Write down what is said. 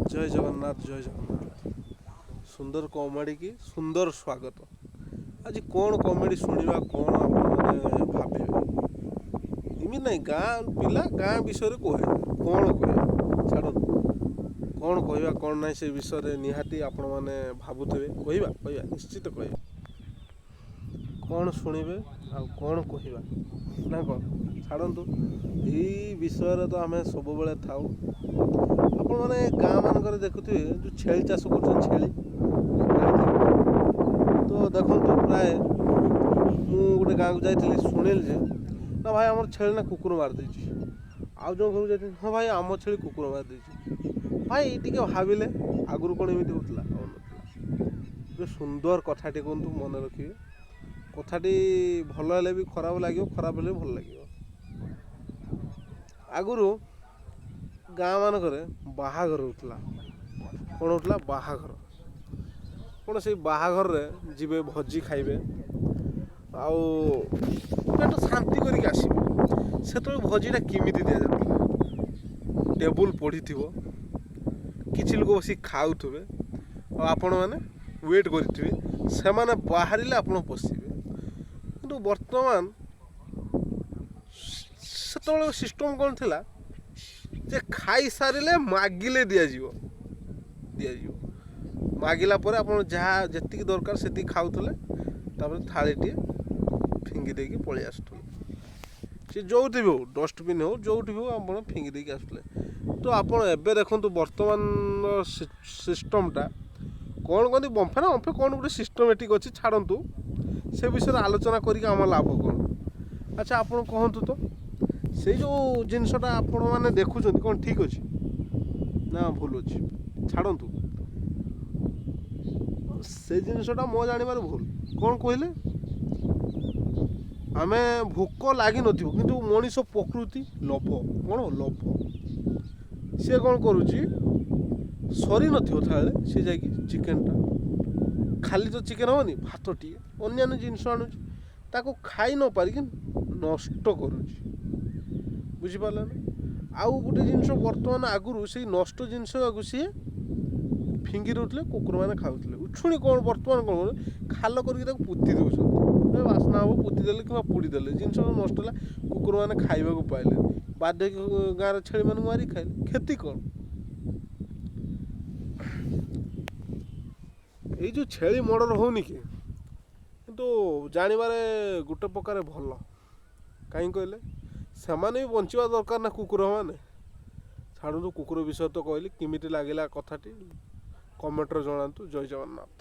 जय जगन्नाथ जय जगन्नाथ। सुंदर कॉमेडी की सुंदर स्वागत। आज कौन कॉमेडी शुणा कौन आपने भावे इमी नहीं गाँ पिला गाँ विषय कहे कौन कह छाड़ कौन कहवा कौन ना से विषय निहाती आपण मैंने भावुवे कहवा निश्चित कह कौन शुणे आ कौन कहवा ना कौन छाड़ू यही विषय तो आम सब था आपण मैंने गाँ मानक देखुए जो छेली चाष कर छेली तो देखो प्राय मु गोटे गाँव को जाइली शुणिली जे ना भाई आम छेली ना कुकुर मारदे आउ जो घर जाइए हाँ भाई आम छेली कुकुर मारदे भाई टी भाविले आगुरी कौन एमती होता जो सुंदर कथाटी कहतु मन रखिए कथाटी भल हेले भी खराब लगे खराब हेले भल लगे आगुरी गाँ मानक बाहाघर होता कौन होता बाहाघर कौन से बाहाघर जीवे भोजी खाइबे आउ पेट शांति करके आसबे से भोजीटा किमिति दि जाता टेबुल पड़ी किसी लोग बस खाऊे आपण मैंने वेट करेंगे से मैंने बाहर आप पशिबे कि बर्तमान से सिस्टम कौन थी जे खाई सारे मागिले दिज्व मागिला आप जहाँ जी दरकार से खाऊले थालीटे फिंगी देकी पलि आसुले सी जो भी हो डस्टबिन हो जो भी हो आप फिंगी देकी आसुले तो आप एबे देखो बर्तमान सिस्टमटा कौन कहते बंफे ना बंफे कौन गोटे सिस्टमेटिक अच्छी छाड़ू से विषय आलोचना करके आम लाभ कौन। अच्छा आप कहतु तो से जो जिनसटा आपण मैंने देखुं कौन ठीक अच्छे ना भूल अच्छे छाड़ू से जिनसटा मो जानवर भूल कौन कहले आम भोक लगी नु मनीष प्रकृति लोभ कौन लोभ सी कौन करुच्ची सरी नाले सी जा चिकेनटा खाली तो चिकेन हेनी भात टी अन्य जिनस आणुची खाई न पारिकी नष्ट करुच्ची बुझीपारा ना आउ गोटे जिनस बर्तमान आगुरी से नष्ट जिनस सी फिंगी रोले कुकुर मैंने खाऊले उछुणी कौन बर्तमान कौन खाल करके पोति दौरान बास्ना हम पोतिदे कि पोड़ीदे जिनस नष्ट है कुकुर मैंने खाइबा पाइले बाध्य गाँव छेली मानक मारी खाइले क्षति कौन ये जो छेली मर्डर होनी कि जानवर गोटे प्रकार भल कहीं कहले से भी बंचा दरकार ना कुकुर मैंने छाड़ू कुकुर विषय तो कहली किमिति लगिला कथाटी कमेंट जनातु। जय जगन्नाथ।